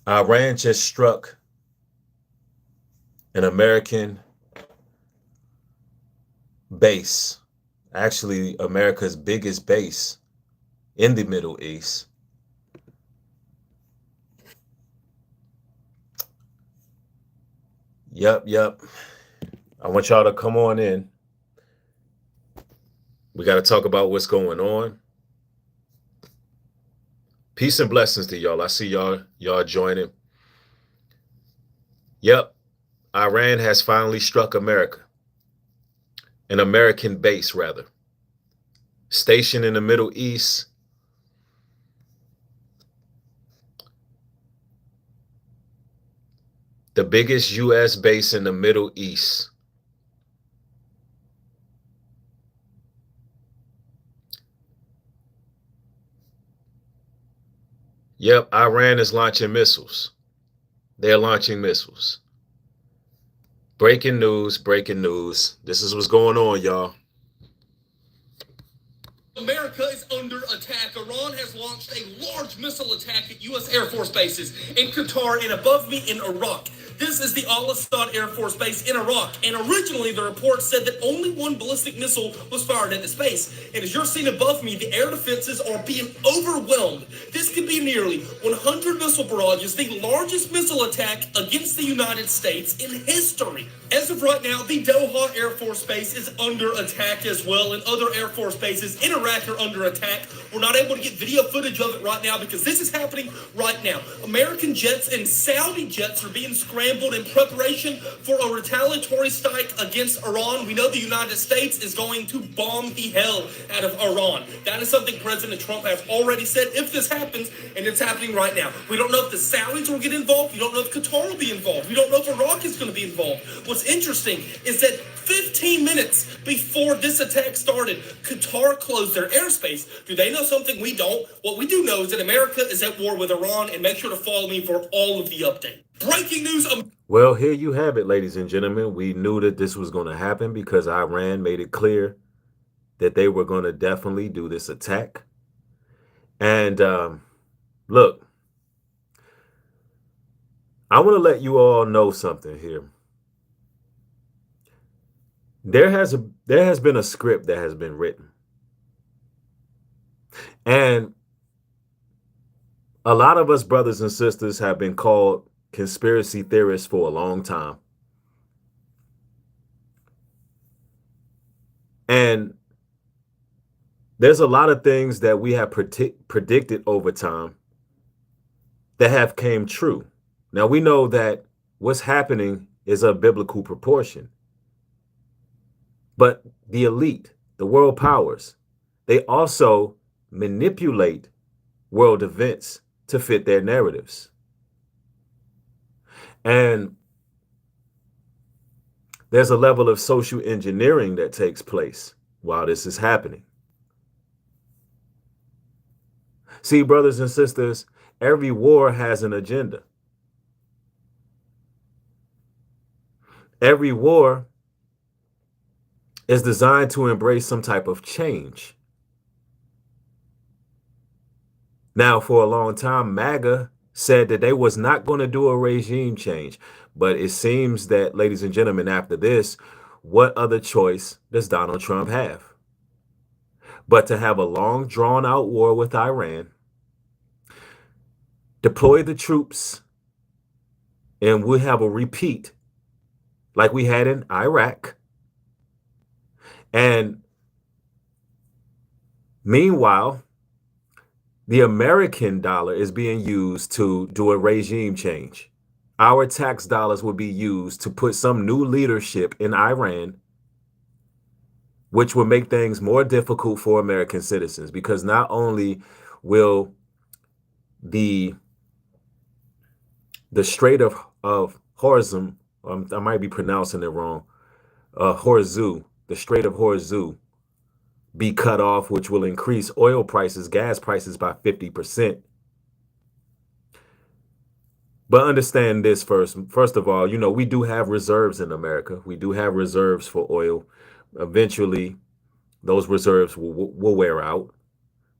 Iran just struck an American base, actually America's biggest base in the Middle East. Yep. I want y'all to come on in. We got to talk about what's going on. Peace and blessings to y'all. I see y'all joining. Yep. Iran has finally struck America. An American base, rather. Stationed in the Middle East. The biggest U.S. base in the Middle East. Yep, Iran is launching missiles. They're launching missiles. Breaking news, breaking news. This is what's going on, y'all. America is under attack. Iran has launched a large missile attack at U.S. Air Force bases in Qatar and above me in Iraq. This is the Al-Asad Air Force Base in Iraq, and originally the report said that only one ballistic missile was fired at this base. And as you're seeing above me, the air defenses are being overwhelmed. This could be nearly 100 missile barrages, the largest missile attack against the United States in history. As of right now, the Doha Air Force Base is under attack as well, and other Air Force bases in Iraq are under attack. We're not able to get video footage of it right now because this is happening right now. American jets and Saudi jets are being scrambled in preparation for a retaliatory strike against Iran. We know the United States is going to bomb the hell out of Iran. That is something President Trump has already said if this happens, and it's happening right now. We don't know if the Saudis will get involved. We don't know if Qatar will be involved. We don't know if Iraq is going to be involved. What's interesting is that 15 minutes before this attack started, Qatar closed their airspace. Do they know something we don't? What we do know is that America is at war with Iran, and make sure to follow me for all of the updates. Breaking news. Well, here you have it, ladies and gentlemen. We knew that this was going to happen because Iran made it clear that they were going to definitely do this attack. And look, I want to let you all know something here. There has been a script that has been written. And a lot of us brothers and sisters have been called conspiracy theorists for a long time. And there's a lot of things that we have predicted over time that have came true. Now we know that what's happening is of biblical proportion. But the elite, the world powers, they also manipulate world events to fit their narratives. And there's a level of social engineering that takes place while this is happening. See, brothers and sisters, every war has an agenda. Every war is designed to embrace some type of change. Now, for a long time, MAGA said that they was not going to do a regime change. But it seems that, ladies and gentlemen, after this, what other choice does Donald Trump have? But to have a long, drawn-out war with Iran, deploy the troops, and we'll have a repeat like we had in Iraq. And meanwhile, the American dollar is being used to do a regime change. Our tax dollars will be used to put some new leadership in Iran, which will make things more difficult for American citizens, because not only will the Strait of Hormuz, I might be pronouncing it wrong, Hormuz, the Strait of Hormuz be cut off, which will increase oil prices, gas prices by 50%. But understand this first. First of all, you know, we do have reserves in America. We do have reserves for oil. Eventually, those reserves will wear out.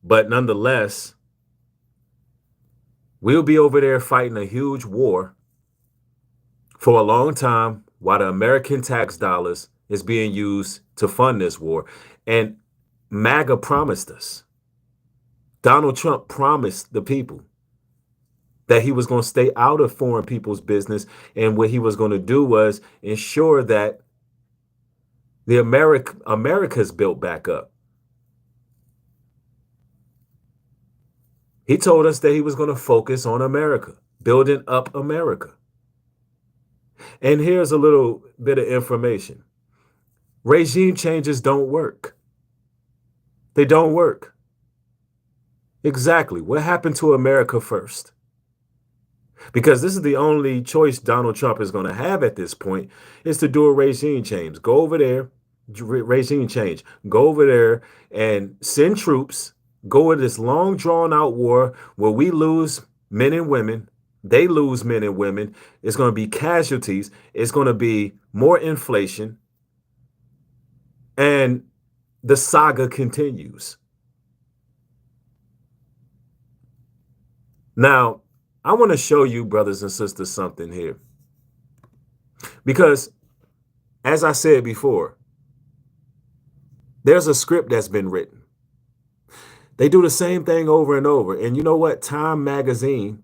But nonetheless, We'll be over there fighting a huge war for a long time while the American tax dollars is being used to fund this war. And MAGA promised us, Donald Trump promised the people that he was going to stay out of foreign people's business. And what he was going to do was ensure that the America's built back up. He told us that he was going to focus on America, building up America. And here's a little bit of information. Regime changes don't work. They don't work. Exactly. What happened to America first? Because this is the only choice Donald Trump is going to have at this point, is to do a regime change. Go over there, regime change. Go over there and send troops, go into this long drawn out war where we lose men and women. They lose men and women. It's going to be casualties. It's going to be more inflation. And the saga continues. Now, I want to show you, brothers and sisters, something here. Because, as I said before, there's a script that's been written. They do the same thing over and over. And you know what? Time magazine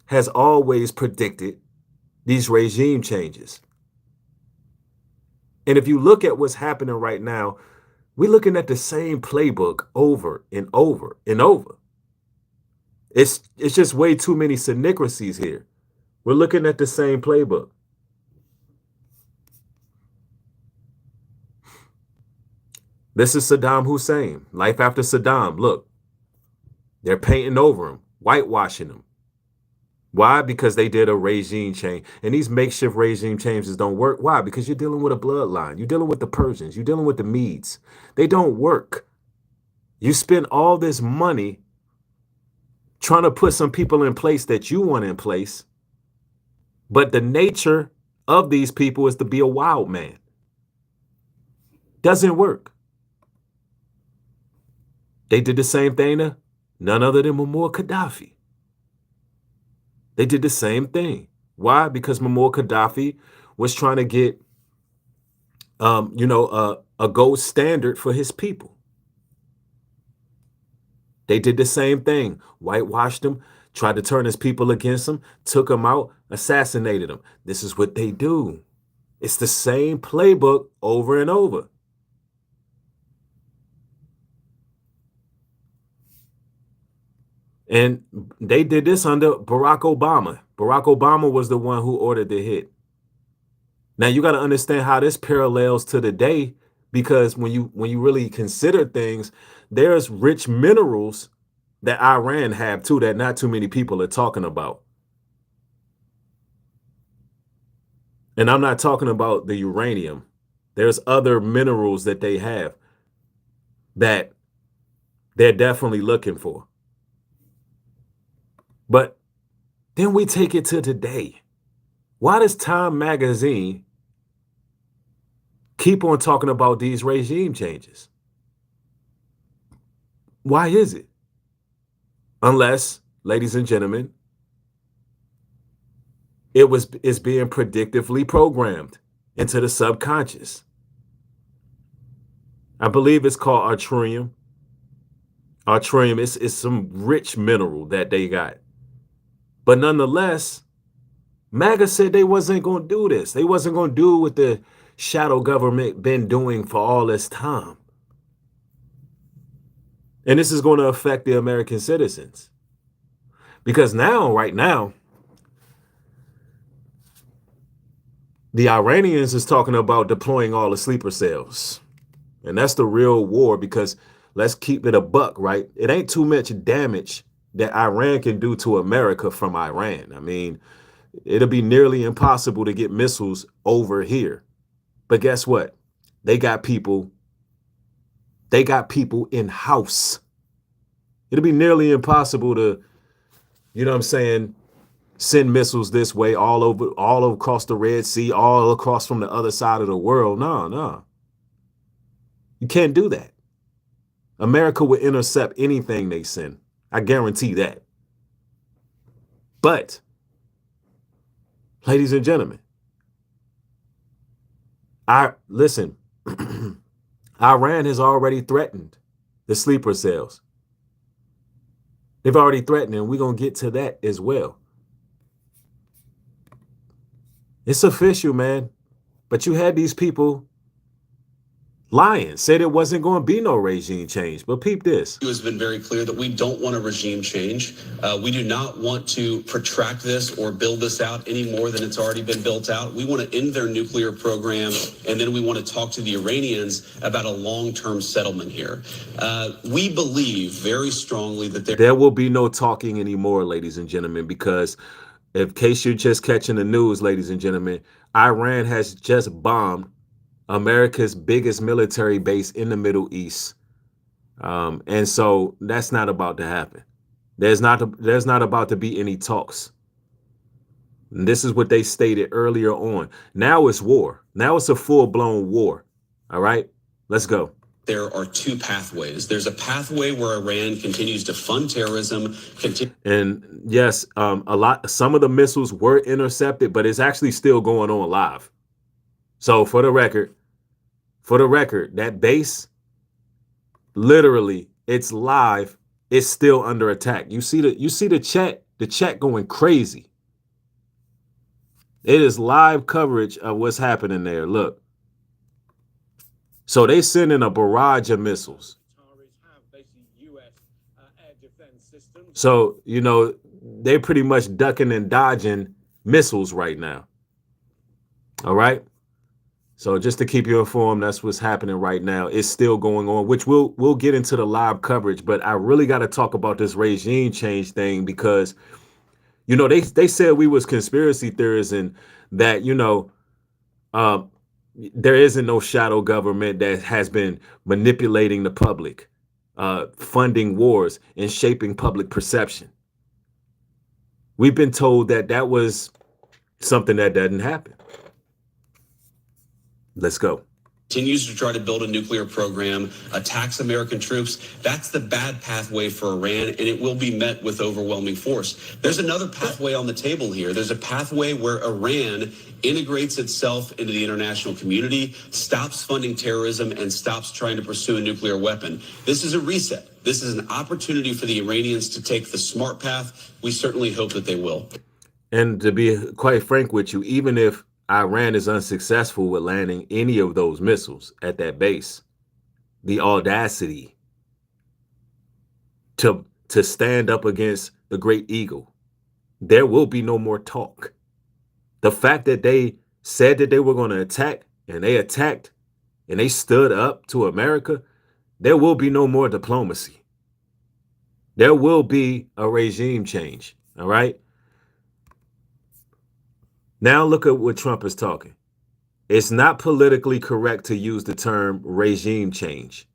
has always predicted these regime changes. And if you look at what's happening right now, we're looking at the same playbook over and over and over. It's just way too many synchronicities here. We're looking at the same playbook. This is Saddam Hussein, life after Saddam. Look, they're painting over him, whitewashing him. Why? Because they did a regime change. And these makeshift regime changes don't work. Why? Because you're dealing with a bloodline. You're dealing with the Persians. You're dealing with the Medes. They don't work. You spend all this money trying to put some people in place that you want in place. But the nature of these people is to be a wild man. Doesn't work. They did the same thing to none other than Muammar Gaddafi. They did the same thing. Why? Because Muammar Gaddafi was trying to get, a gold standard for his people. They did the same thing. Whitewashed him, tried to turn his people against him, took him out, assassinated him. This is what they do. It's the same playbook over and over. And they did this under Barack Obama. Barack Obama was the one who ordered the hit. Now you got to understand how this parallels to the day, because when you really consider things, there's rich minerals that Iran have too that not too many people are talking about. And I'm not talking about the uranium. There's other minerals that they have that they're definitely looking for. But then we take it to today. Why does Time magazine keep on talking about these regime changes? Why is it? Unless, ladies and gentlemen, it's being predictively programmed into the subconscious. I believe it's called arturium. Arturium is some rich mineral that they got. But nonetheless, MAGA said they wasn't going to do this. They wasn't going to do what the shadow government been doing for all this time. And this is going to affect the American citizens. Because now, right now, the Iranians is talking about deploying all the sleeper cells. And that's the real war, because let's keep it a buck, right? It ain't too much damage that Iran can do to America from Iran. I mean, it'll be nearly impossible to get missiles over here. But guess what? They got people in house. It'll be nearly impossible to, you know what I'm saying, send missiles this way all across the Red Sea, all across from the other side of the world. No. You can't do that. America will intercept anything they send. I guarantee that. But, ladies and gentlemen, listen, Iran has already threatened the sleeper cells. They've already threatened, and we're going to get to that as well. It's official, man. But you had these people lying, said it wasn't going to be no regime change. But peep this. It has been very clear that we don't want a regime change. We do not want to protract this or build this out any more than it's already been built out. We want to end their nuclear program, and then we want to talk to the Iranians about a long-term settlement here. We believe very strongly that there will be no talking anymore, ladies and gentlemen, because in case you're just catching the news, ladies and gentlemen, Iran has just bombed America's biggest military base in the Middle East. And so that's not about to happen. There's not about to be any talks. And this is what they stated earlier on. Now it's war. Now it's a full-blown war. All right, let's go. There are two pathways. There's a pathway where Iran continues to fund terrorism. And yes, some of the missiles were intercepted, but it's actually still going on live. So for the record, that base, literally, it's live. It's still under attack. You see the chat going crazy. It is live coverage of what's happening there. Look. So they send in a barrage of missiles. So, you know, they're pretty much ducking and dodging missiles right now. All right. So just to keep you informed, that's what's happening right now. It's still going on, which we'll get into the live coverage. But I really got to talk about this regime change thing because, you know, they said we was conspiracy theorists and that, you know, there isn't no shadow government that has been manipulating the public, funding wars and shaping public perception. We've been told that that was something that doesn't happen. Let's go. Continues to try to build a nuclear program, attacks American troops. That's the bad pathway for Iran, and it will be met with overwhelming force. There's another pathway on the table here. There's a pathway where Iran integrates itself into the international community, stops funding terrorism, and stops trying to pursue a nuclear weapon. This is a reset. This is an opportunity for the Iranians to take the smart path. We certainly hope that they will. And to be quite frank with you, even if Iran is unsuccessful with landing any of those missiles at that base, the audacity to stand up against the great eagle, there will be no more talk. The fact that they said that they were going to attack and they attacked and they stood up to America, there will be no more diplomacy. There will be a regime change. All right. Now look at what Trump is talking. It's not politically correct to use the term regime change,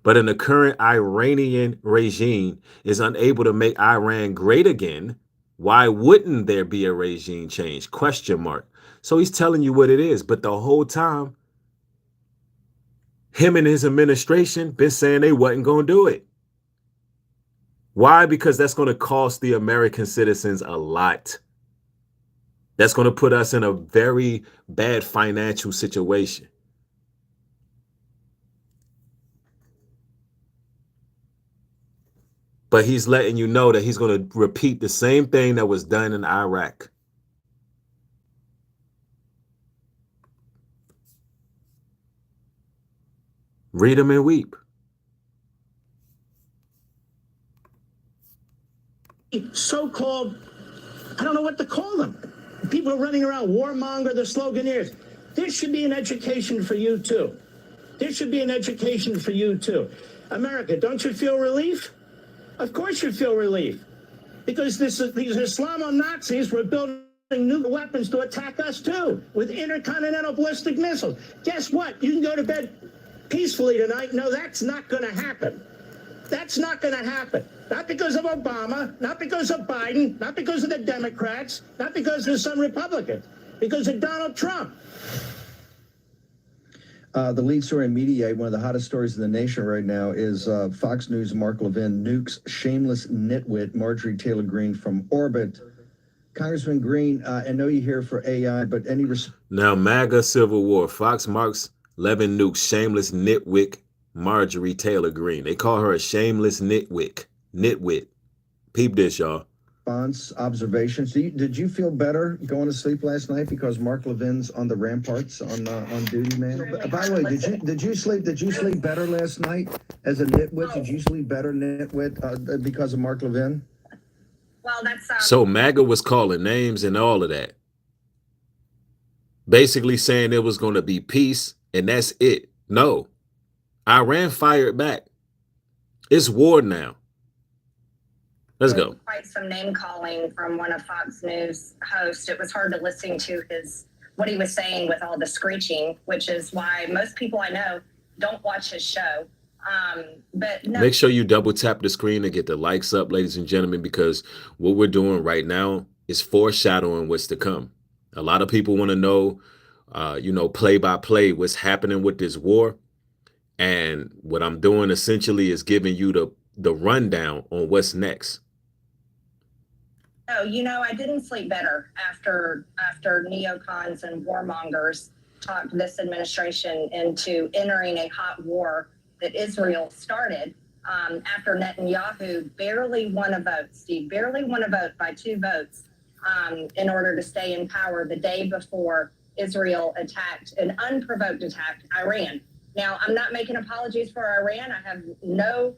but in the current Iranian regime is unable to make Iran great again. Why wouldn't there be a regime change? Question mark. So he's telling you what it is, but the whole time, him and his administration been saying they wasn't going to do it. Why? Because that's going to cost the American citizens a lot. That's going to put us in a very bad financial situation. But he's letting you know that he's going to repeat the same thing that was done in Iraq. Read them and weep. So-called, I don't know what to call them. People are running around, warmonger, the sloganeers. This should be an education for you, too. This should be an education for you, too. America, don't you feel relief? Of course you feel relief. Because these Islamo-Nazis were building nuclear weapons to attack us, too, with intercontinental ballistic missiles. Guess what? You can go to bed peacefully tonight. No, that's not going to happen. That's not going to happen. Not because of Obama, not because of Biden, not because of the Democrats, not because of some Republicans, because of Donald Trump. The lead story in Media, one of the hottest stories in the nation right now, is Fox News' Mark Levin nukes shameless nitwit Marjorie Taylor Greene from orbit. Congressman Green, I know you're here for AI, but any Now, MAGA Civil War. Fox marks Levin Nuke's shameless nitwit Marjorie Taylor Greene. They call her a shameless nitwit. Nitwit. Peep this, y'all. response, observations? Did you feel better going to sleep last night because Mark Levin's on the ramparts on duty, man? By the way, did you sleep better last night as a nitwit? Did you sleep better, nitwit, because of Mark Levin? Well, that's So MAGA was calling names and all of that, basically saying it was going to be peace and that's it. No, Iran fired back. It's war now. Let's go. Quite some name calling from one of Fox News hosts. It was hard to listen to what he was saying with all the screeching, which is why most people I know don't watch his show. But no. Make sure you double tap the screen to get the likes up, ladies and gentlemen, because what we're doing right now is foreshadowing what's to come. A lot of people want to know, play by play, what's happening with this war. And what I'm doing essentially is giving you the rundown on what's next. Oh, I didn't sleep better after neocons and warmongers talked this administration into entering a hot war that Israel started after Netanyahu barely won a vote, Steve, barely won a vote by 2 votes in order to stay in power the day before Israel an unprovoked attacked Iran. Now, I'm not making apologies for Iran. I have no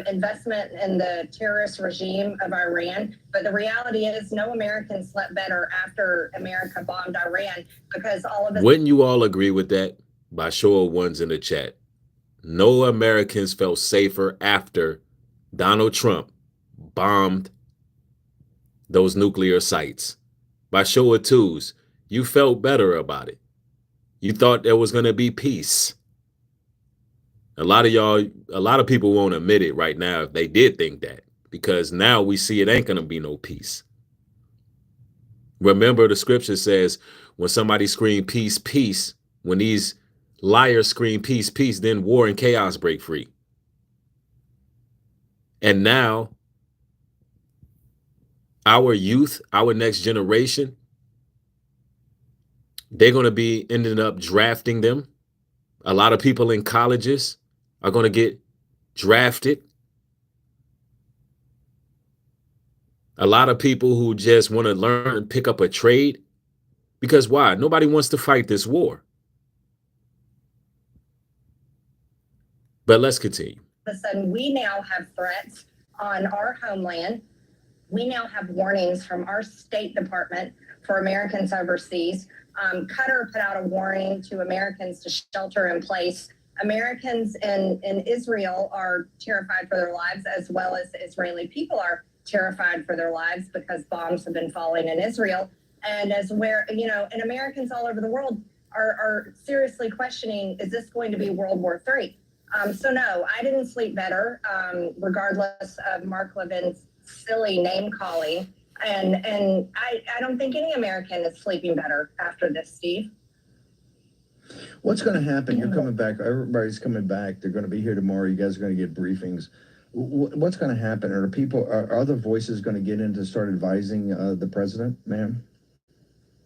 investment in the terrorist regime of Iran. But the reality is no American slept better after America bombed Iran because all of us. Wouldn't you all agree with that? By show of ones in the chat. No Americans felt safer after Donald Trump bombed those nuclear sites. By show of twos, you felt better about it. You thought there was going to be peace. A lot of people won't admit it right now if they did think that, because now we see it ain't going to be no peace. Remember, the scripture says when somebody scream peace, peace, when these liars scream peace, peace, then war and chaos break free. And now our youth, our next generation, they're going to be ending up drafting them. A lot of people in colleges are going to get drafted. A lot of people who just want to learn and pick up a trade. Because why? Nobody wants to fight this war. But let's continue. All of a sudden, we now have threats on our homeland. We now have warnings from our State Department for Americans overseas. Qatar put out a warning to Americans to shelter in place. Americans in Israel are terrified for their lives, as well as the Israeli people are terrified for their lives because bombs have been falling in Israel. And and Americans all over the world are seriously questioning, is this going to be World War III? So no, I didn't sleep better, regardless of Mark Levin's silly name calling. And I don't think any American is sleeping better after this, Steve. What's going to happen? You're coming back. Everybody's coming back. They're going to be here tomorrow. You guys are going to get briefings. What's going to happen? Are other voices going to get in to start advising the president, ma'am?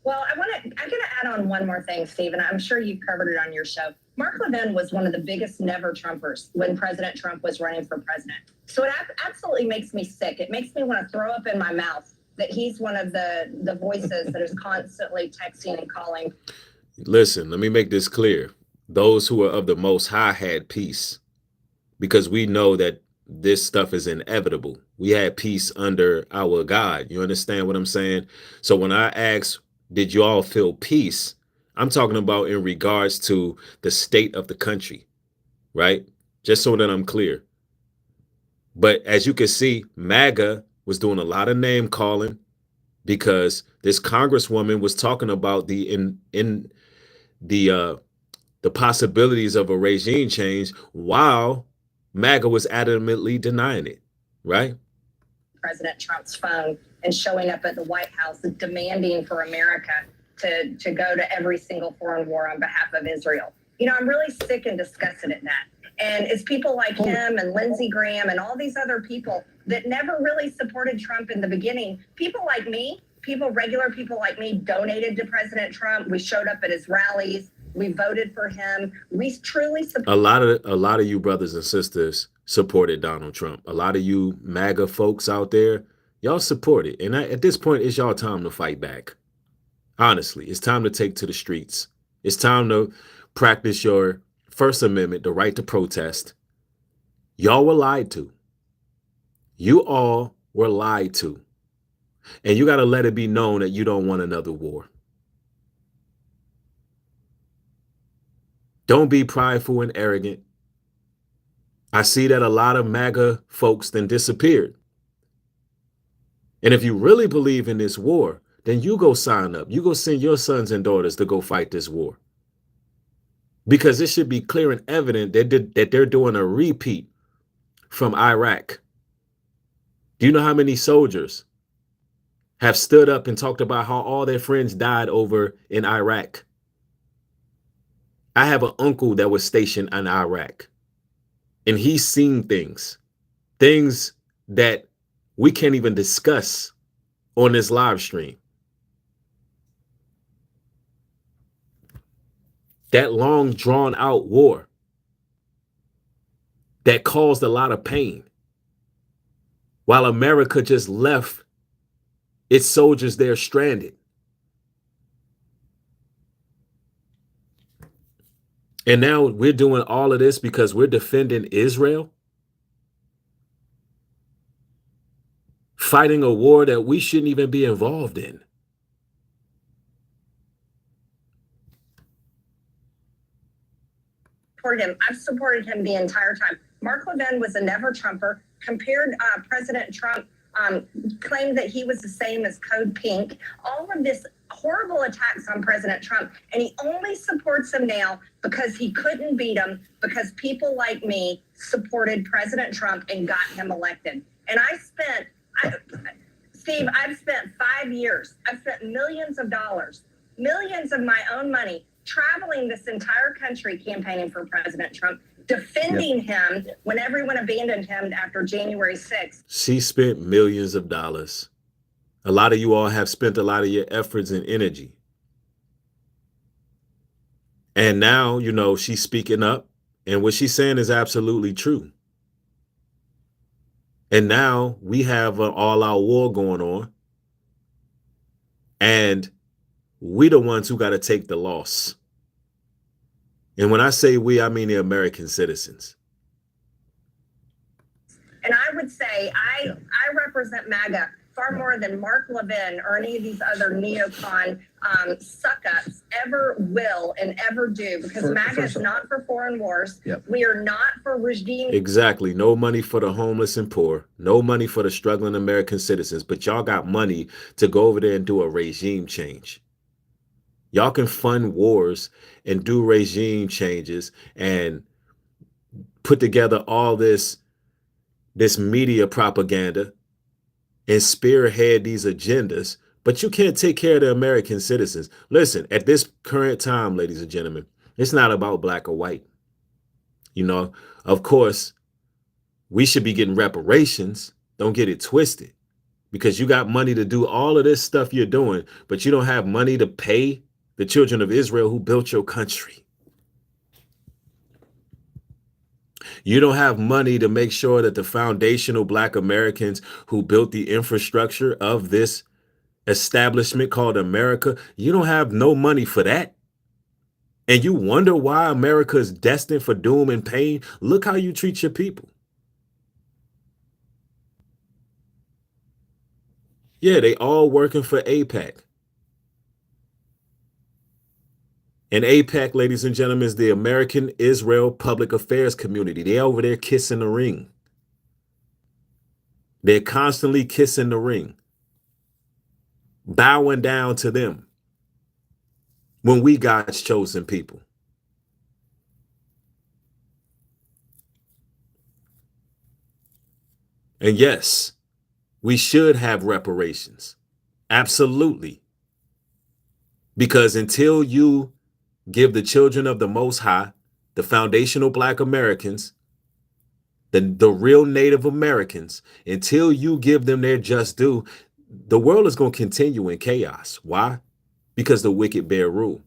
Well, I'm going to add on one more thing, Steve, and I'm sure you've covered it on your show. Mark Levin was one of the biggest never Trumpers when President Trump was running for president. So it absolutely makes me sick. It makes me want to throw up in my mouth that he's one of the voices that is constantly texting and calling. Listen, let me make this clear. Those who are of the Most High had peace, because we know that this stuff is inevitable. We had peace under our God. You understand what I'm saying? So when I ask, did you all feel peace? I'm talking about in regards to the state of the country, right? Just so that I'm clear. But as you can see, MAGA was doing a lot of name calling because this congresswoman was talking about the possibilities of a regime change while MAGA was adamantly denying it, right? President Trump's phone and showing up at the White House demanding for America to go to every single foreign war on behalf of Israel. I'm really sick and disgusted at that. And it's people like him and Lindsey Graham and all these other people that never really supported Trump in the beginning. People like me, regular people like me donated to President Trump. We showed up at his rallies. We voted for him. We truly support. A lot of you brothers and sisters supported Donald Trump. A lot of you MAGA folks out there, y'all support it. And at this point, it's y'all time to fight back. Honestly, it's time to take to the streets. It's time to practice your First Amendment, the right to protest. Y'all were lied to. You all were lied to. And you got to let it be known that you don't want another war. Don't be prideful and arrogant. I see that a lot of MAGA folks then disappeared. And if you really believe in this war, then you go sign up. You go send your sons and daughters to go fight this war. Because it should be clear and evident that they're doing a repeat from Iraq. Do you know how many soldiers have stood up and talked about how all their friends died over in Iraq? I have an uncle that was stationed in Iraq, and he's seen things that we can't even discuss on this live stream. That long drawn out war that caused a lot of pain, while America just left its soldiers there stranded. And now we're doing all of this because we're defending Israel, fighting a war that we shouldn't even be involved in. I've supported him the entire time. Mark Levin was a never Trumper, compared President Trump, claimed that he was the same as Code Pink, all of this horrible attacks on President Trump. And he only supports him now because he couldn't beat him, because people like me supported President Trump and got him elected. And Steve, I've spent 5 years, I've spent millions of dollars, millions of my own money, traveling this entire country campaigning for President Trump, defending him when everyone abandoned him after January 6th. She spent millions of dollars. A lot of you all have spent a lot of your efforts and energy. And now, you know, she's speaking up, and what she's saying is absolutely true. And now we have an all-out war going on, and we the ones who got to take the loss. And when I say we, I mean the American citizens. And I would say I represent MAGA far more than Mark Levin or any of these other neocon suck-ups ever will and ever do, because MAGA is not for foreign wars. Yep. We are not for regime. Exactly. No money for the homeless and poor. No money for the struggling American citizens. But y'all got money to go over there and do a regime change. Y'all can fund wars and do regime changes and put together all this media propaganda and spearhead these agendas, but you can't take care of the American citizens. Listen, at this current time, ladies and gentlemen, it's not about black or white. You know, of course, we should be getting reparations. Don't get it twisted, because you got money to do all of this stuff you're doing, but you don't have money to pay the children of Israel who built your country. You don't have money to make sure that the foundational black Americans who built the infrastructure of this establishment called America, you don't have no money for that. And you wonder why America is destined for doom and pain. Look how you treat your people. Yeah, they all working for AIPAC. And AIPAC, ladies and gentlemen, is the American Israel Public Affairs Community. They're over there kissing the ring. They're constantly kissing the ring, bowing down to them when we God's chosen people. And yes, we should have reparations. Absolutely. Because until you give the children of the Most High, the foundational black Americans, the real Native Americans, until you give them their just due, the world is going to continue in chaos. Why? Because the wicked bear rule.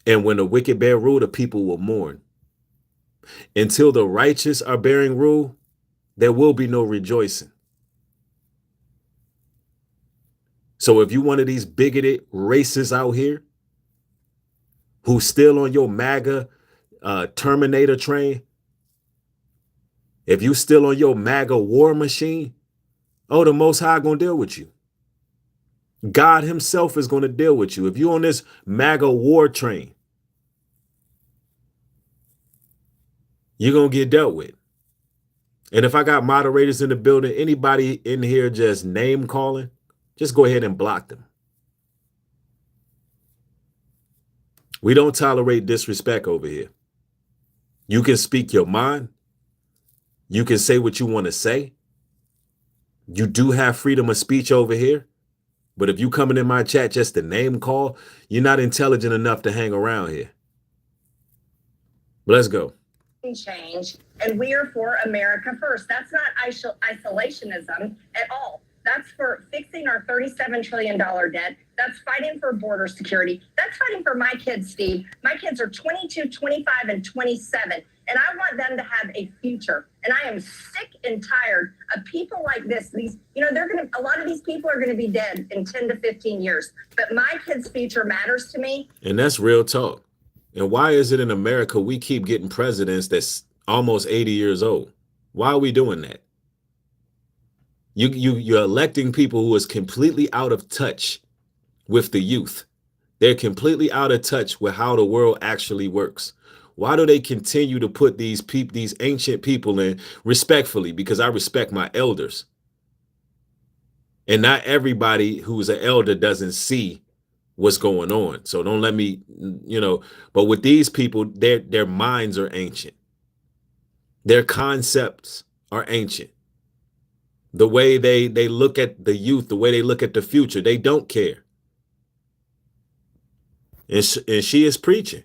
And when the wicked bear rule, the people will mourn. Until the righteous are bearing rule, there will be no rejoicing. So if you one of these bigoted racists out here who's still on your MAGA Terminator train, if you still on your MAGA war machine, oh, the Most High gonna deal with you. God himself is gonna deal with you. If you on this MAGA war train, you're gonna get dealt with. And if I got moderators in the building, anybody in here just name calling, just go ahead and block them. We don't tolerate disrespect over here. You can speak your mind. You can say what you want to say. You do have freedom of speech over here. But if you coming in my chat just to name call, you're not intelligent enough to hang around here. Let's go. Change, and we are for America first. That's not isolationism at all. That's for fixing our $37 trillion debt. That's fighting for border security. That's fighting for my kids, Steve. My kids are 22, 25, and 27, and I want them to have a future. And I am sick and tired of people like this. These, a lot of these people are gonna be dead in 10 to 15 years. But my kids' future matters to me. And that's real talk. And why is it in America we keep getting presidents that's almost 80 years old? Why are we doing that? You're electing people who is completely out of touch with the youth. They're completely out of touch with how the world actually works. Why do they continue to put these ancient people in respectfully? Because I respect my elders. And not everybody who's an elder doesn't see what's going on. So don't let me, but with these people, their minds are ancient. Their concepts are ancient. The way they look at the youth, the way they look at the future, they don't care. And she is preaching.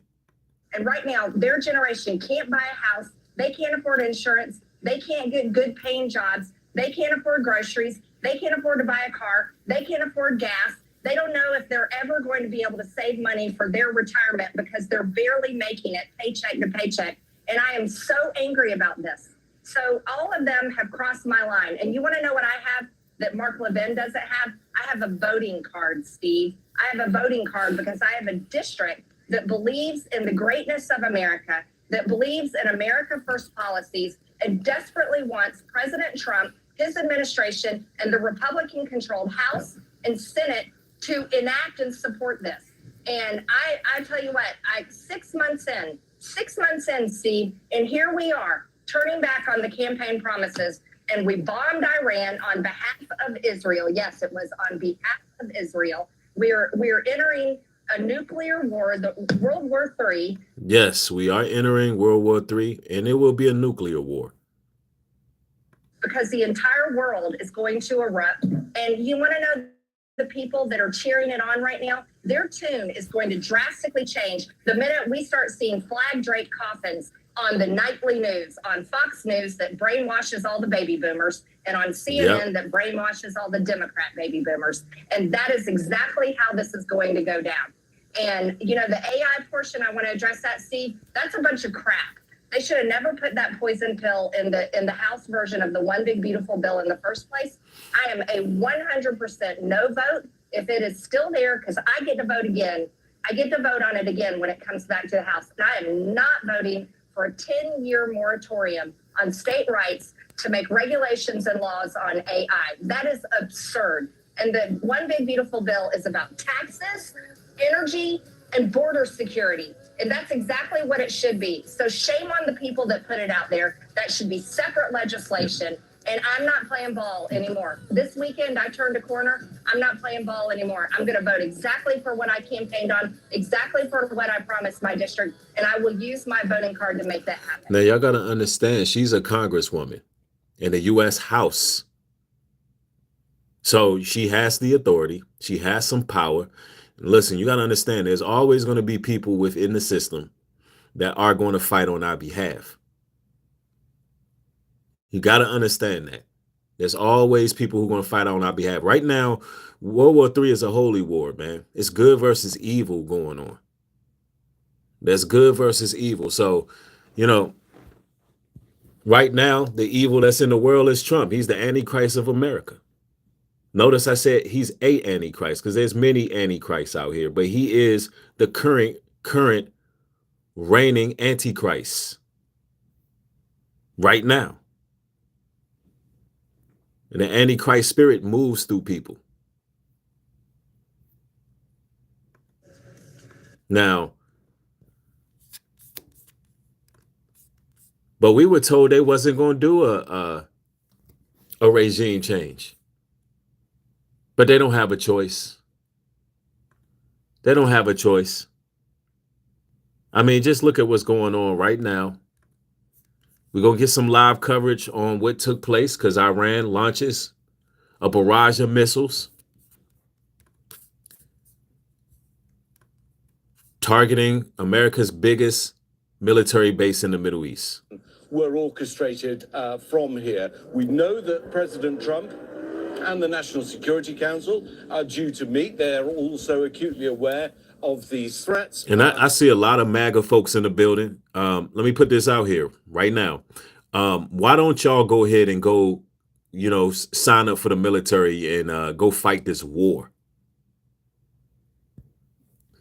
And right now, their generation can't buy a house. They can't afford insurance. They can't get good paying jobs. They can't afford groceries. They can't afford to buy a car. They can't afford gas. They don't know if they're ever going to be able to save money for their retirement because they're barely making it paycheck to paycheck. And I am so angry about this. So all of them have crossed my line. And you want to know what I have that Mark Levin doesn't have? I have a voting card, Steve. I have a voting card because I have a district that believes in the greatness of America, that believes in America First policies, and desperately wants President Trump, his administration, and the Republican-controlled House and Senate to enact and support this. And I tell you what, 6 months in, Steve, and here we are turning back on the campaign promises, and we bombed Iran on behalf of Israel. Yes, it was on behalf of Israel. We're entering a nuclear war, the World War III. Yes, we are entering World War III, and it will be a nuclear war. Because the entire world is going to erupt. And you want to know the people that are cheering it on right now? Their tune is going to drastically change the minute we start seeing flag draped coffins on the nightly news, on Fox News that brainwashes all the baby boomers, and on CNN that brainwashes all the Democrat baby boomers. And that is exactly how this is going to go down. And, the AI portion, I want to address that, Steve, that's a bunch of crap. They should have never put that poison pill in the House version of the One Big Beautiful Bill in the first place. I am a 100% no vote if it is still there, because I get to vote again. I get to vote on it again when it comes back to the House. And I am not voting for a 10-year moratorium on state rights to make regulations and laws on AI. That is absurd. And the One Big Beautiful Bill is about taxes, energy, and border security. And that's exactly what it should be. So shame on the people that put it out there. That should be separate legislation. And I'm not playing ball anymore. This weekend, I turned a corner. I'm not playing ball anymore. I'm going to vote exactly for what I campaigned on, exactly for what I promised my district, and I will use my voting card to make that happen. Now, y'all got to understand, she's a congresswoman in the U.S. House. So she has the authority. She has some power. Listen, you got to understand, there's always going to be people within the system that are going to fight on our behalf. You got to understand that. There's always people who are going to fight on our behalf. Right now, World War III is a holy war, man. It's good versus evil going on. There's good versus evil. So, you know, right now, the evil that's in the world is Trump. He's the Antichrist of America. Notice I said he's a Antichrist because there's many Antichrists out here, but he is the current reigning Antichrist right now. And the Antichrist spirit moves through people. Now, but we were told they wasn't going to do a regime change. But they don't have a choice. They don't have a choice. I mean, just look at what's going on right now. We're going to get some live coverage on what took place because Iran launches a barrage of missiles targeting America's biggest military base in the Middle East. Were orchestrated from here. We know that President Trump and the National Security Council are due to meet. They're also acutely aware of these threats. And I see a lot of MAGA folks in the building. Let me put this out here right now. Why don't y'all go ahead and go, you know, sign up for the military and go fight this war?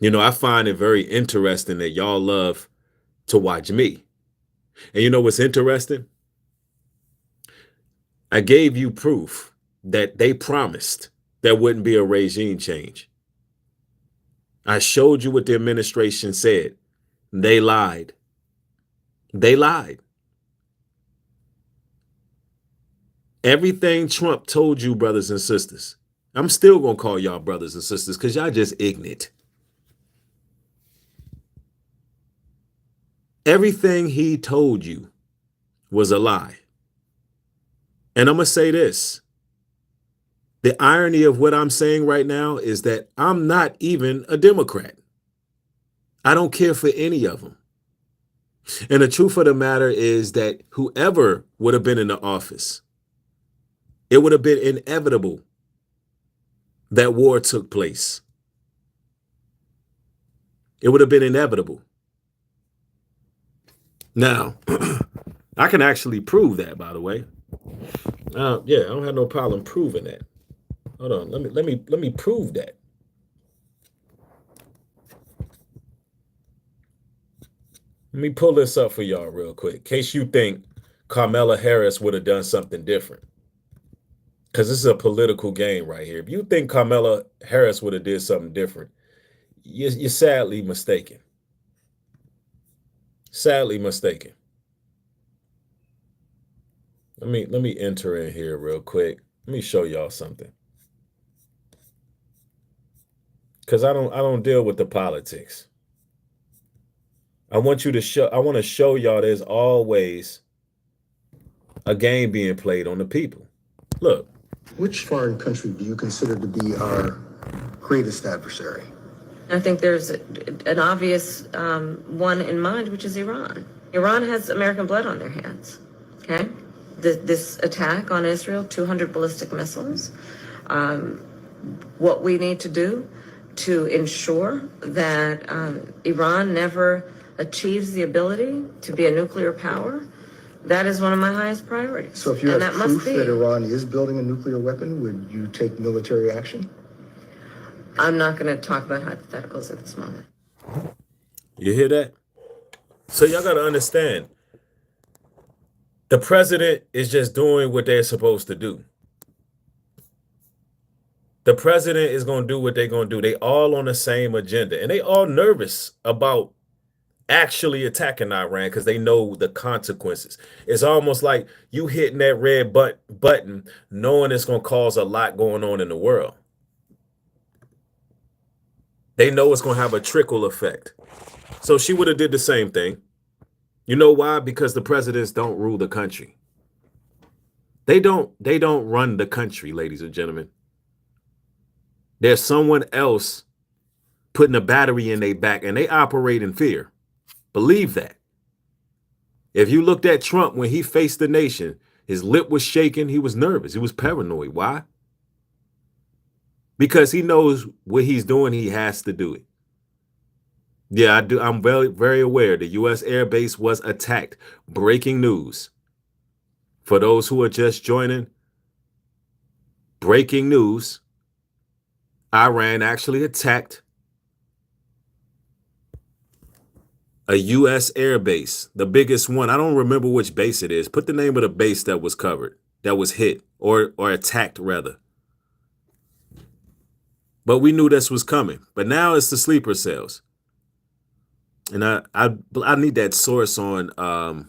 You know, I find it very interesting that y'all love to watch me. And you know what's interesting? I gave you proof that they promised there wouldn't be a regime change. I showed you what the administration said. They lied. They lied. Everything Trump told you, brothers and sisters, I'm still going to call y'all brothers and sisters because y'all just ignorant. Everything he told you was a lie. And I'm going to say this. The irony of what I'm saying right now is that I'm not even a Democrat. I don't care for any of them. And the truth of the matter is that whoever would have been in the office, it would have been inevitable that war took place. It would have been inevitable. Now, I can actually prove that, by the way. Yeah, I don't have no problem proving that. Hold on, let me prove that. Let me pull this up for y'all real quick, in case you think Kamala Harris would have done something different. Because this is a political game right here. If you think Kamala Harris would have did something different, you're sadly mistaken. Sadly mistaken. Let me enter in here real quick. Let me show y'all something. Because I don't deal with the politics. I want to show y'all there's always a game being played on the people. Look. Which foreign country do you consider to be our greatest adversary? I think there's an obvious one in mind, which is Iran. Iran has American blood on their hands, okay? This attack on Israel, 200 ballistic missiles. What we need to do to ensure that Iran never achieves the ability to be a nuclear power, that is one of my highest priorities. So if you have proof that Iran is building a nuclear weapon, would you take military action? I'm not going to talk about hypotheticals at this moment. You hear that? So y'all got to understand, the president is just doing what they're supposed to do. The president is going to do what they're going to do. They all on the same agenda, and they all nervous about actually attacking Iran because they know the consequences. It's almost like you hitting that red button knowing it's going to cause a lot going on in the world. They know it's going to have a trickle effect. So she would have did the same thing. You know why? Because the presidents don't rule the country. They don't run the country, ladies and gentlemen. There's someone else putting a battery in their back, and they operate in fear. Believe that. If you looked at Trump when he faced the nation, His lip was shaking. He was nervous. He was paranoid. Why? Because he knows what he's doing. He has to do it. Yeah, I do. I'm very, very aware. The U.S. Air Base was attacked. Breaking news. For those who are just joining, breaking news. Iran actually attacked a U.S. air base, the biggest one. I don't remember which base it is. Put the name of the base that was covered, that was hit or attacked rather. But we knew this was coming. But now it's the sleeper cells. And I need that source on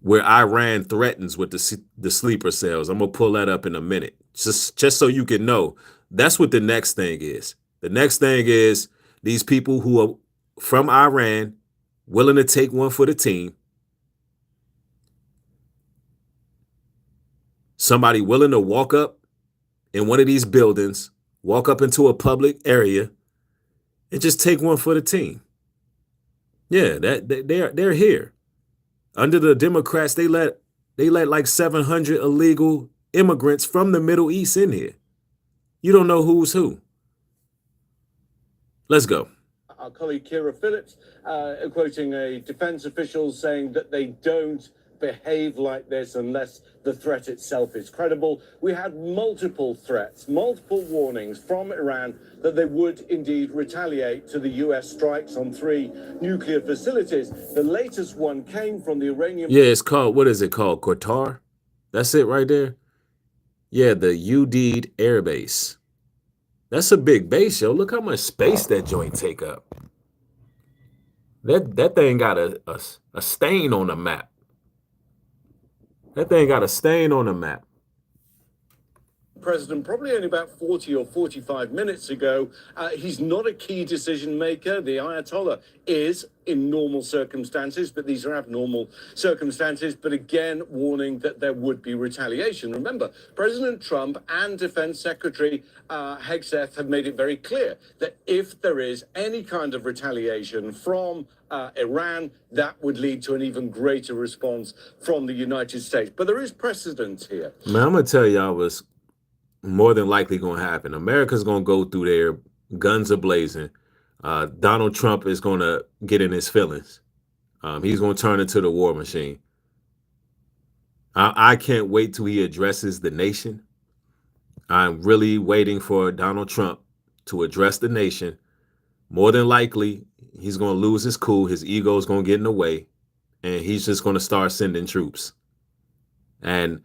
where Iran threatens with the sleeper cells. I'm gonna pull that up in a minute, just so you can know. That's what the next thing is. The next thing is these people who are from Iran willing to take one for the team. Somebody willing to walk up in one of these buildings, walk up into a public area, and just take one for the team. Yeah, they're here. Under the Democrats, they let like 700 illegal immigrants from the Middle East in here. You don't know who's who. Let's go. Our colleague Kira Phillips quoting a defense official saying that they don't behave like this unless the threat itself is credible. We had multiple threats, multiple warnings from Iran that they would indeed retaliate to the US strikes on 3 nuclear facilities. The latest one came from the Iranian... Yeah, it's called, what is it called? Qatar? That's it right there? Yeah, the Udeed Air Base. That's a big base, yo. Look how much space that joint take up. That thing got a stain on the map. That thing got a stain on the map. President probably only about 40 or 45 minutes ago. He's not a key decision maker. The Ayatollah is in normal circumstances, but these are abnormal circumstances. But again, warning that there would be retaliation. Remember, President Trump and Defense Secretary Hegseth have made it very clear that if there is any kind of retaliation from Iran, that would lead to an even greater response from the United States. But there is precedent here. Man, I'm going to tell y'all what's more than likely going to happen. America's going to go through there, guns are blazing. Donald Trump is going to get in his feelings. He's going to turn into the war machine. I can't wait till he addresses the nation. I'm really waiting for Donald Trump to address the nation. More than likely, he's going to lose his cool. His ego is going to get in the way. And he's just going to start sending troops. And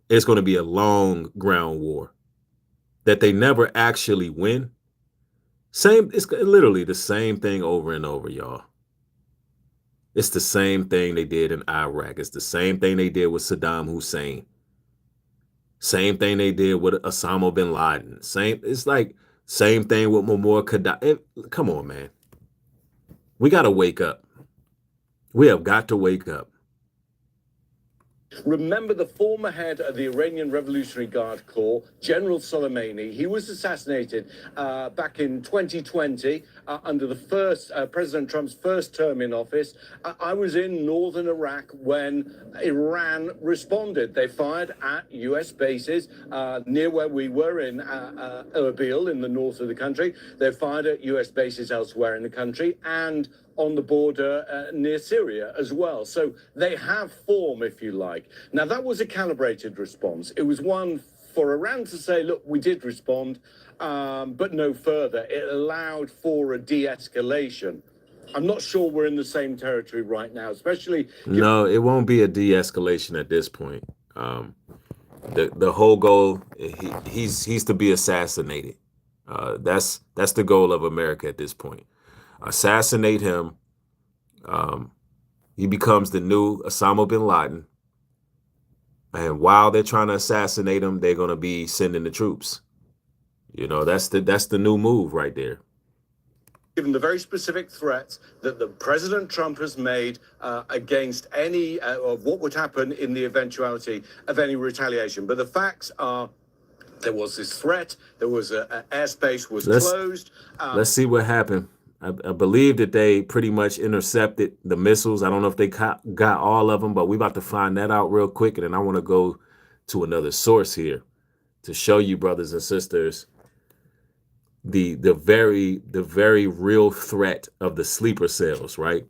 it's going to be a long ground war that they never actually win. It's literally the same thing over and over, y'all. It's the same thing they did in Iraq. It's the same thing they did with Saddam Hussein. Same thing they did with Osama bin Laden. It's like same thing with Muammar Gaddafi. Come on, man. We got to wake up. We have got to wake up. Remember the former head of the Iranian Revolutionary Guard Corps, General Soleimani. He was assassinated back in 2020 under the first President Trump's first term in office. I was in northern Iraq when Iran responded. They fired at U.S. bases near where we were in Erbil in the north of the country. They fired at U.S. bases elsewhere in the country and on the border near Syria as well. So they have form, if you like. Now, that was a calibrated response. It was one for Iran to say, look, we did respond, but no further. It allowed for a de-escalation. I'm not sure we're in the same territory right now, especially... No, it won't be a de-escalation at this point. The whole goal, he's to be assassinated. That's the goal of America at this point. Assassinate him. He becomes the new Osama bin Laden. And while they're trying to assassinate him, they're going to be sending the troops. You know, that's the new move right there. Given the very specific threats that the President Trump has made against any of what would happen in the eventuality of any retaliation. But the facts are, there was this threat. There was airspace was closed. Let's see what happened I believe that they pretty much intercepted the missiles. I don't know if they got all of them, but we about to find that out real quick. And then I want to go to another source here to show you, brothers and sisters, the very real threat of the sleeper cells, right?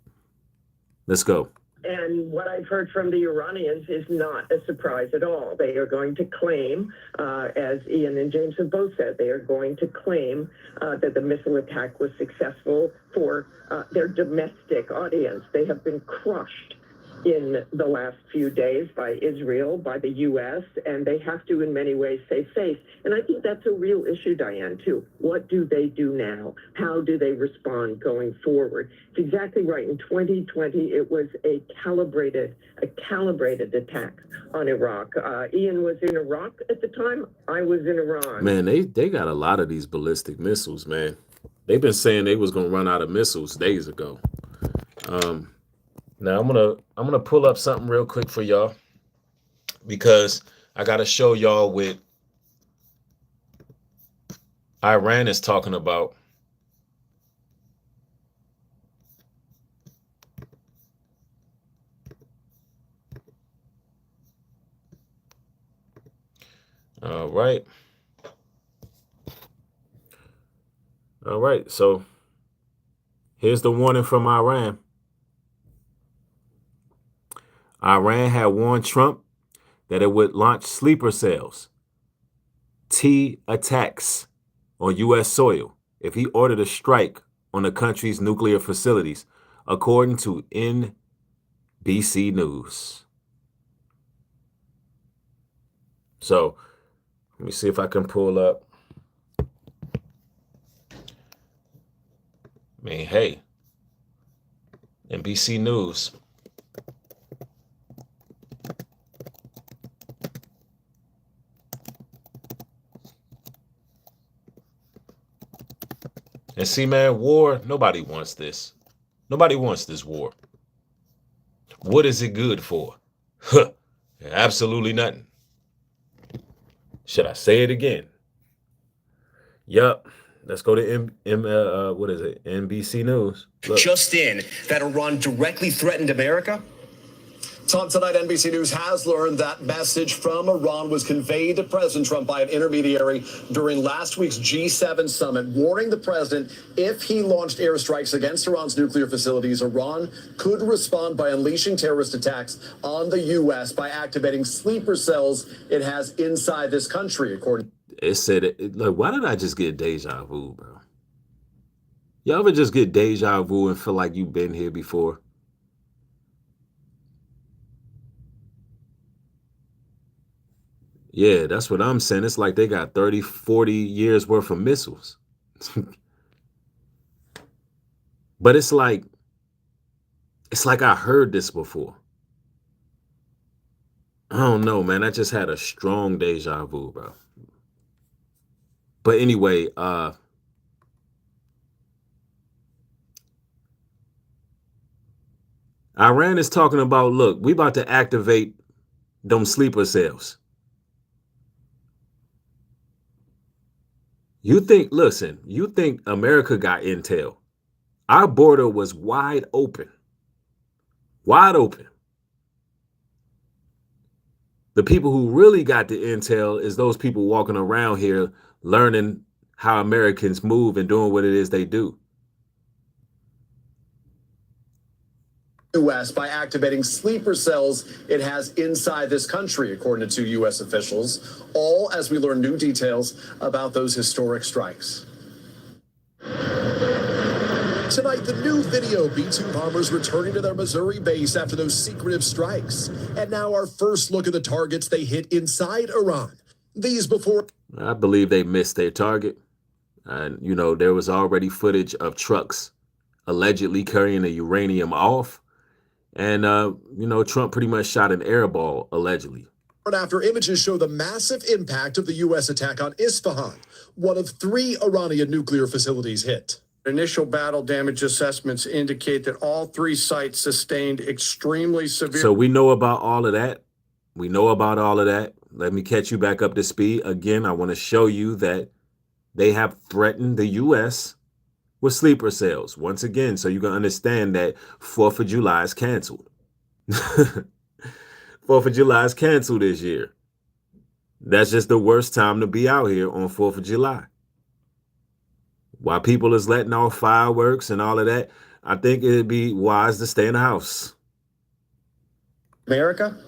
Let's go. And what I've heard from the Iranians is not a surprise at all. They are going to claim, as Ian and James have both said, they are going to claim that the missile attack was successful for their domestic audience. They have been crushed in the last few days by Israel, by the U.S., and they have to, in many ways, save face. And I think that's a real issue, Diane, too. What do they do now? How do they respond going forward? It's exactly right. In 2020, it was a calibrated attack on Iraq. Ian was in Iraq at the time. I was in Iran. Man, they got a lot of these ballistic missiles, man. They've been saying they was gonna run out of missiles days ago. Now I'm gonna pull up something real quick for y'all because I gotta show y'all what Iran is talking about. All right. All right. So here's the warning from Iran. Iran had warned Trump that it would launch sleeper cells, T attacks on U.S. soil if he ordered a strike on the country's nuclear facilities, according to NBC News. So let me see if I can pull up. I mean, hey, NBC News. And see, man, war, nobody wants this. Nobody wants this war. What is it good for? Huh, absolutely nothing. Should I say it again? Yup. Let's go to what is it? NBC News. Look. Just in, that Iran directly threatened America? Tom, tonight, NBC News has learned that message from Iran was conveyed to President Trump by an intermediary during last week's G7 summit, warning the president if he launched airstrikes against Iran's nuclear facilities, Iran could respond by unleashing terrorist attacks on the U.S. by activating sleeper cells it has inside this country, according. It said, like, why did I just get deja vu, bro? You ever just get deja vu and feel like you've been here before? Yeah, that's what I'm saying. It's like they got 30, 40 years worth of missiles. But it's like I heard this before. I don't know, man. I just had a strong deja vu, bro. But anyway, Iran is talking about, look, we about to activate them sleeper cells. You think America got intel? Our border was wide open. Wide open. The people who really got the intel is those people walking around here learning how Americans move and doing what it is they do. U.S. by activating sleeper cells it has inside this country, according to two U.S. officials, all as we learn new details about those historic strikes. Tonight, the new video, B-2 bombers returning to their Missouri base after those secretive strikes. And now our first look at the targets they hit inside Iran. These before... I believe they missed their target. And, you know, there was already footage of trucks allegedly carrying the uranium off. And, you know, Trump pretty much shot an air ball, allegedly. After images show the massive impact of the U.S. attack on Isfahan, one of 3 Iranian nuclear facilities hit. Initial battle damage assessments indicate that all 3 sites sustained extremely severe. So we know about all of that. We know about all of that. Let me catch you back up to speed. Again, I want to show you that they have threatened the U.S. with sleeper cells. Once again, so you can understand that 4th of July is canceled. 4th of July is canceled this year. That's just the worst time to be out here on 4th of July. While people is letting off fireworks and all of that, I think it'd be wise to stay in the house. America?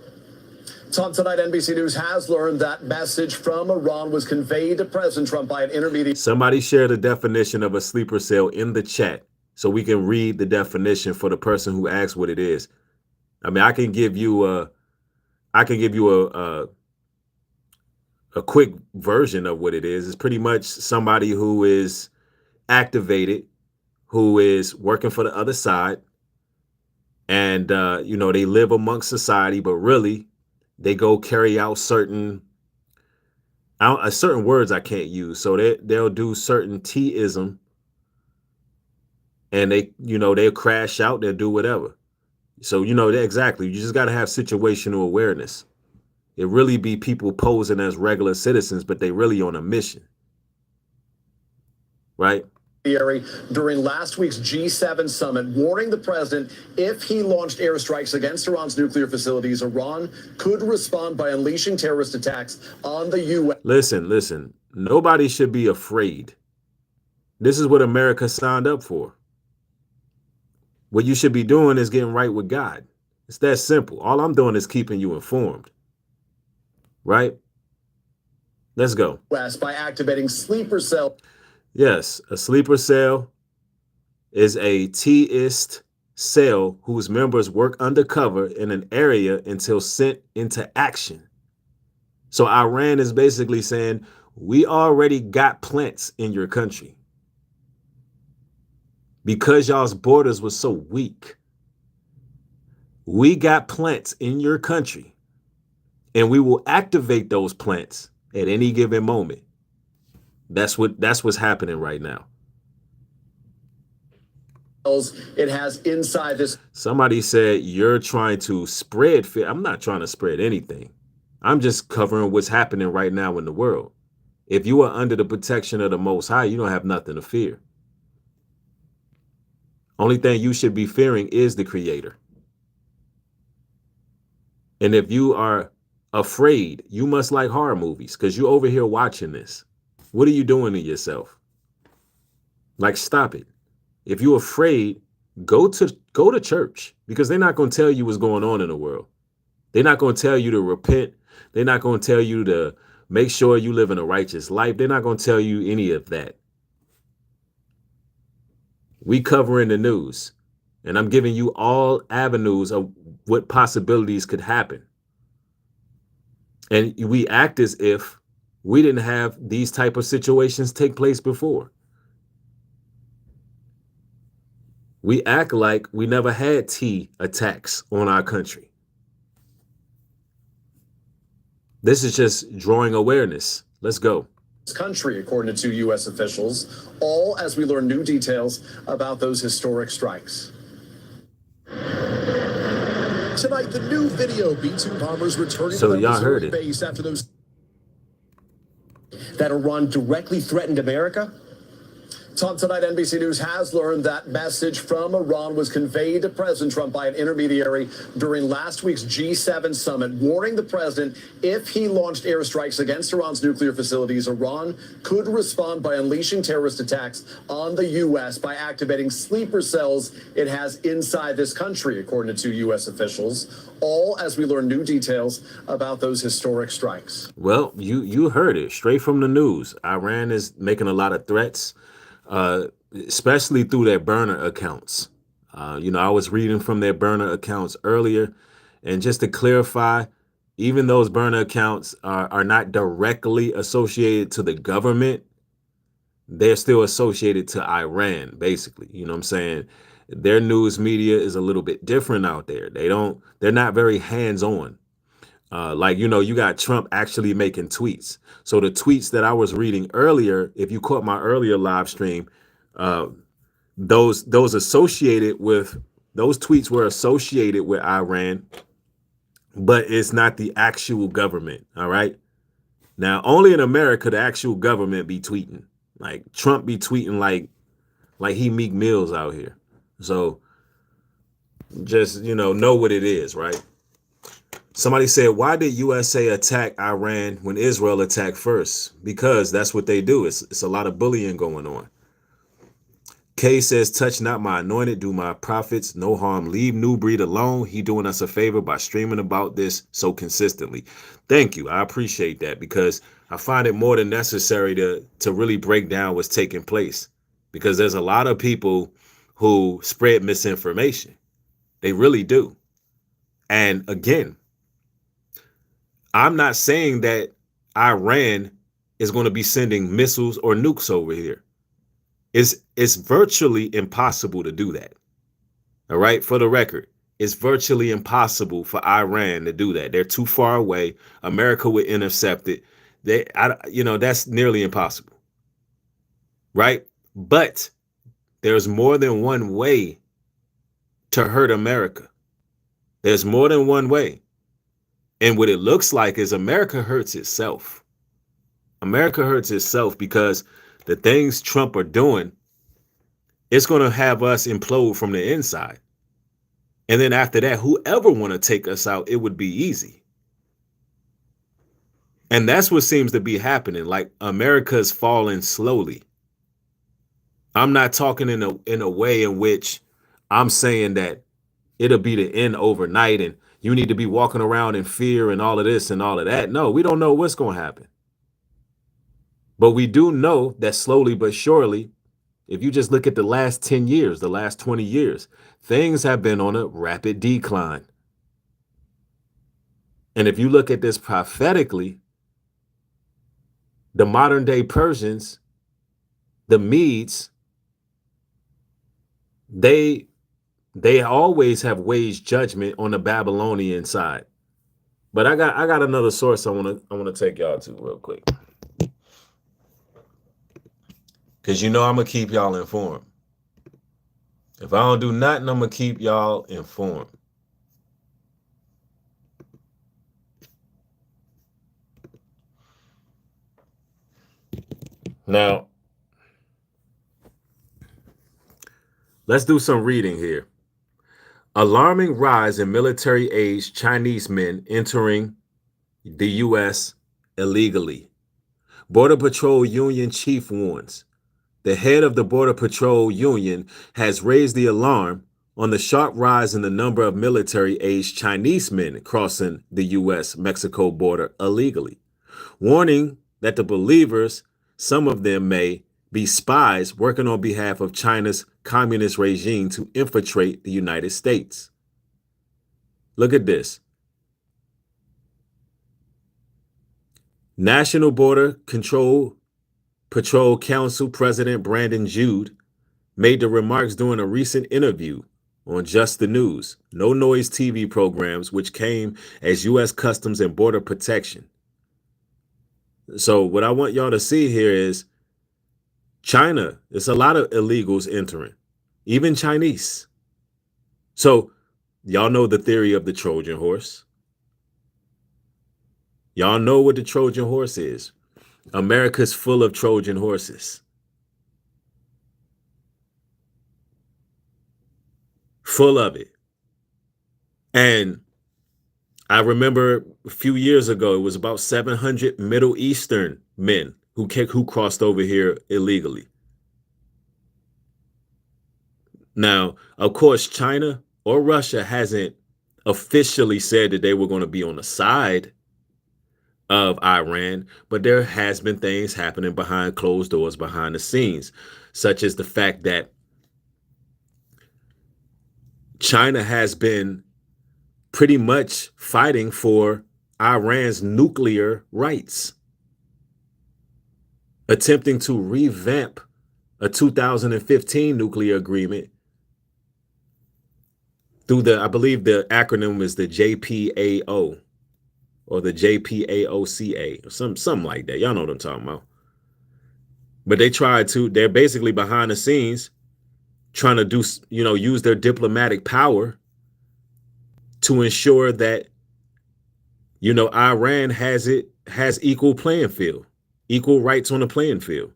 Tom, tonight, NBC News has learned that message from Iran was conveyed to President Trump by an intermediary. Somebody share the definition of a sleeper cell in the chat so we can read the definition for the person who asks what it is. I mean, I can give you a quick version of what it is. It's pretty much somebody who is activated, who is working for the other side, and you know, they live amongst society, but really they go carry out certain words I can't use. So they'll do certain T-ism, and they'll crash out, they'll do whatever. So exactly, you just got to have situational awareness. It really be people posing as regular citizens, but they really on a mission, right? During last week's G7 summit, warning the president if he launched airstrikes against Iran's nuclear facilities, Iran could respond by unleashing terrorist attacks on the U.S. Listen, nobody should be afraid. This is what America signed up for. What you should be doing is getting right with God. It's that simple. All I'm doing is keeping you informed, right? Let's go. By activating sleeper cell. Yes, a sleeper cell is a T-ist cell whose members work undercover in an area until sent into action. So Iran is basically saying, we already got plants in your country. Because y'all's borders were so weak, we got plants in your country, and we will activate those plants at any given moment. That's what's happening right now. It has inside this. Somebody said you're trying to spread fear. I'm not trying to spread anything. I'm just covering what's happening right now in the world. If you are under the protection of the Most High, you don't have nothing to fear. Only thing you should be fearing is the Creator. And if you are afraid, you must like horror movies, because you're over here watching this. What are you doing to yourself? Like, stop it. If you're afraid, go to church, because they're not going to tell you what's going on in the world. They're not going to tell you to repent. They're not going to tell you to make sure you live in a righteous life. They're not going to tell you any of that. We covering the news, and I'm giving you all avenues of what possibilities could happen. And we act as if we didn't have these type of situations take place before. We act like we never had T attacks on our country. This is just drawing awareness. Let's go. Country, according to two U.S. officials, all as we learn new details about those historic strikes. Tonight, the new video, B-2 bombers returning to the Missouri base after those that Iran directly threatened America. Tom, tonight, NBC News has learned that message from Iran was conveyed to President Trump by an intermediary during last week's G7 summit, warning the president if he launched airstrikes against Iran's nuclear facilities, Iran could respond by unleashing terrorist attacks on the U.S. by activating sleeper cells it has inside this country, according to two U.S. officials, all as we learn new details about those historic strikes. Well, you heard it straight from the news. Iran is making a lot of threats, especially through their burner accounts. I was reading from their burner accounts earlier, and just to clarify, even those burner accounts are not directly associated to the government. They're still associated to Iran, basically. You know what I'm saying? Their news media is a little bit different out there. They're not very hands-on. You got Trump actually making tweets. So the tweets that I was reading earlier, if you caught my earlier live stream, those tweets were associated with Iran, but it's not the actual government. All right. Now, only in America, the actual government be tweeting. Like Trump be tweeting like like he Meek Mills out here. So just, know what it is, right? Somebody said, why did USA attack Iran when Israel attacked first? Because that's what they do. It's a lot of bullying going on. Kay says, touch not my anointed, do my prophets no harm. Leave Nubreed alone. He doing us a favor by streaming about this so consistently. Thank you. I appreciate that, because I find it more than necessary to really break down what's taking place, because there's a lot of people who spread misinformation. They really do. And again, I'm not saying that Iran is going to be sending missiles or nukes over here. It's virtually impossible to do that. All right. For the record, it's virtually impossible for Iran to do that. They're too far away. America would intercept it. That's nearly impossible. Right. But there's more than one way to hurt America. There's more than one way. And what it looks like is America hurts itself. America hurts itself because the things Trump are doing, it's going to have us implode from the inside. And then after that, whoever want to take us out, it would be easy. And that's what seems to be happening. Like, America's falling slowly. I'm not talking in a way in which I'm saying that it'll be the end overnight and you need to be walking around in fear and all of this and all of that. No, we don't know what's going to happen. But we do know that slowly but surely, if you just look at the last 10 years, the last 20 years, things have been on a rapid decline. And if you look at this prophetically, the modern day Persians, the Medes, they always have waged judgment on the Babylonian side. But I got another source I want to take y'all to real quick. Because I'm going to keep y'all informed. If I don't do nothing, I'm going to keep y'all informed. Now, let's do some reading here. Alarming rise in military-aged Chinese men entering the U.S. illegally. Border Patrol Union chief warns. The head of the Border Patrol Union has raised the alarm on the sharp rise in the number of military-aged Chinese men crossing the U.S.-Mexico border illegally, warning that the believers, some of them may be spies working on behalf of China's communist regime to infiltrate the United States. Look at this. National Border Patrol Council President Brandon Jude made the remarks during a recent interview on Just the News, No Noise TV programs, which came as U.S. Customs and Border Protection. So what I want y'all to see here is China, there's a lot of illegals entering, even Chinese. So y'all know the theory of the Trojan horse. Y'all know what the Trojan horse is. America's full of Trojan horses. Full of it. And I remember a few years ago, it was about 700 Middle Eastern men who crossed over here illegally. Now, of course, China or Russia hasn't officially said that they were going to be on the side of Iran, but there has been things happening behind closed doors, behind the scenes, such as the fact that China has been pretty much fighting for Iran's nuclear rights, attempting to revamp a 2015 nuclear agreement through I believe the acronym is the JPAO or the JPAOCA or something like that. Y'all know what I'm talking about. But they're basically behind the scenes trying to use their diplomatic power to ensure that, Iran has equal playing field, equal rights on the playing field.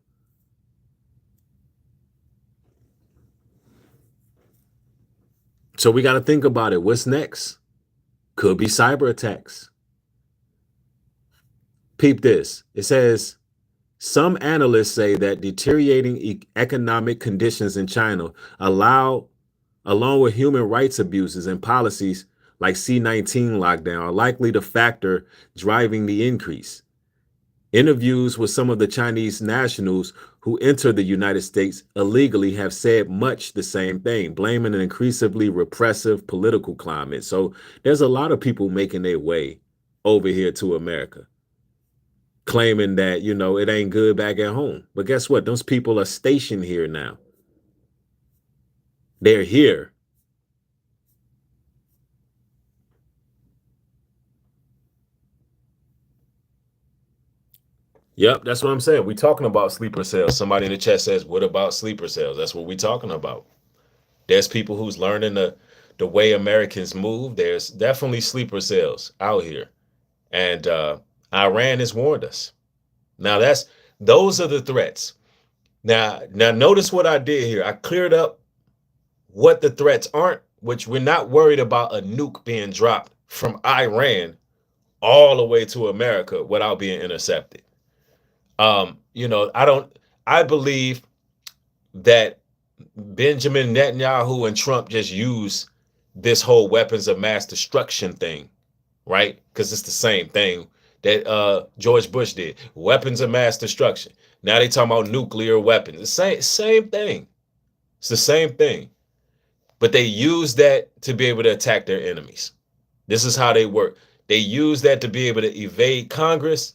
So we got to think about it. What's next? Could be cyber attacks. Peep this. It says, some analysts say that deteriorating economic conditions in China, along with human rights abuses and policies like C-19 lockdown, are likely the factor driving the increase. Interviews with some of the Chinese nationals who enter the United States illegally have said much the same thing, blaming an increasingly repressive political climate. So there's a lot of people making their way over here to America, claiming that, you know, it ain't good back at home. But guess what? Those people are stationed here now. They're here. Yep, that's what I'm saying. We're talking about sleeper cells. Somebody in the chat says, what about sleeper cells? That's what we're talking about. There's people who's learning the way Americans move. There's definitely sleeper cells out here. And Iran has warned us. Now those are the threats. Now notice what I did here. I cleared up what the threats aren't, which we're not worried about a nuke being dropped from Iran all the way to America without being intercepted. I believe that Benjamin Netanyahu and Trump just use this whole weapons of mass destruction thing, right? Because it's the same thing that George Bush did. Weapons of mass destruction. Now they talking about nuclear weapons. The same thing. It's the same thing. But they use that to be able to attack their enemies. This is how they work. They use that to be able to evade Congress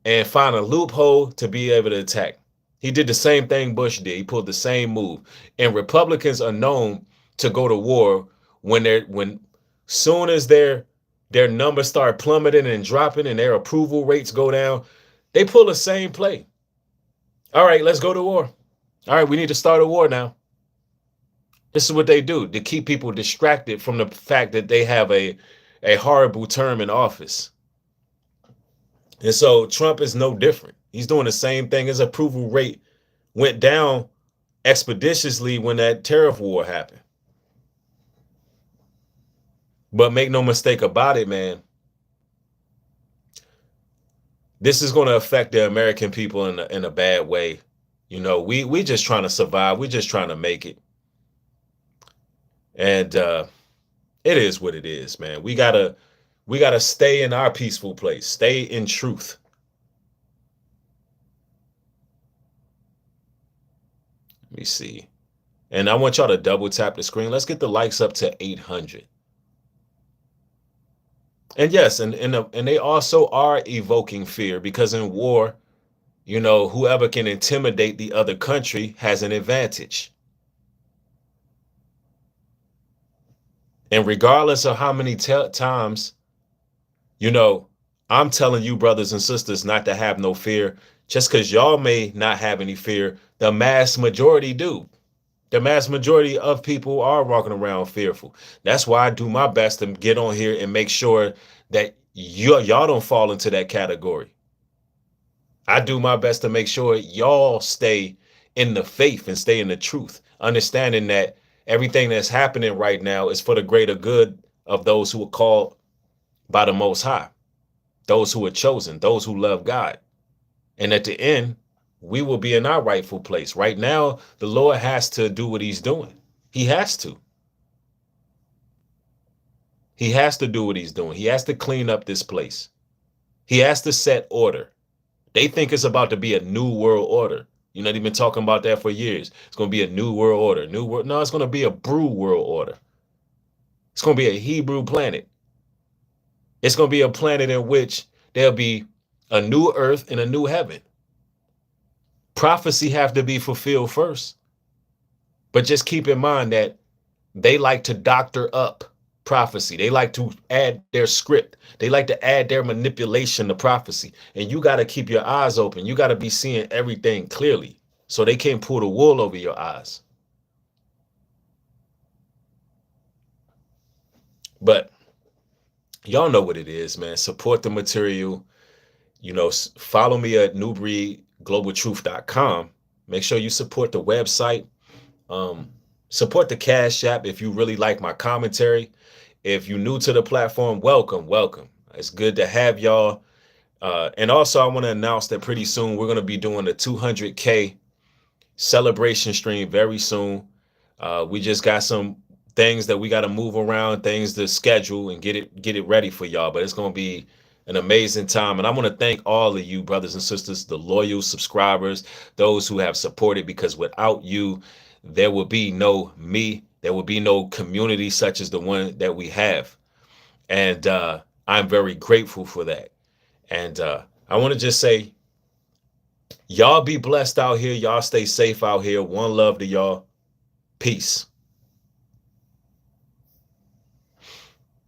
and find a loophole to be able to attack. He did the same thing Bush did. He pulled the same move. And Republicans are known to go to war when soon as their numbers start plummeting and dropping and their approval rates go down, they pull the same play. All right, let's go to war. All right, we need to start a war now. This is what they do to keep people distracted from the fact that they have a horrible term in office. And so Trump is no different. He's doing the same thing. His approval rate went down expeditiously when that tariff war happened. But make no mistake about it, man. This is going to affect the American people in a bad way. You know, we just trying to survive. We're just trying to make it. And it is what it is, man. We gotta stay in our peaceful place. Stay in truth. Let me see. And I want y'all to double tap the screen. Let's get the likes up to 800. And yes, and they also are evoking fear, because in war, you know, whoever can intimidate the other country has an advantage. And regardless of how many times, you know, I'm telling you, brothers and sisters, not to have no fear, just because y'all may not have any fear, the mass majority do. The mass majority of people are walking around fearful. That's why I do my best to get on here and make sure that y'all don't fall into that category. I do my best to make sure y'all stay in the faith and stay in the truth, understanding that everything that's happening right now is for the greater good of those who are called by the Most High, those who are chosen, those who love God. And at the end, we will be in our rightful place. Right now, the Lord has to do what he's doing. He has to. He has to do what he's doing. He has to clean up this place. He has to set order. They think it's about to be a new world order. You know, they've been talking about that for years. It's going to be a new world order. No, it's going to be a brew world order. It's going to be a Hebrew planet. It's going to be a planet in which there'll be a new earth and a new heaven. Prophecy have to be fulfilled first. But just keep in mind that they like to doctor up prophecy. They like to add their script. They like to add their manipulation to prophecy. And you got to keep your eyes open. You got to be seeing everything clearly so they can't pull the wool over your eyes. But y'all know what it is, man. Support the material. You know, follow me at Nubreed, globaltruth.com. Make sure you support the website. Support the Cash App if you really like my commentary. If you're new to the platform, welcome, welcome. It's good to have y'all. And also, I want to announce that pretty soon we're going to be doing a 200K celebration stream very soon. We just got some things that we got to move around, things to schedule and get it ready for y'all. But it's going to be an amazing time. And I want to thank all of you brothers and sisters, the loyal subscribers, those who have supported, because without you, there will be no me. There will be no community such as the one that we have. And I'm very grateful for that. And I want to just say, y'all be blessed out here. Y'all stay safe out here. One love to y'all. Peace.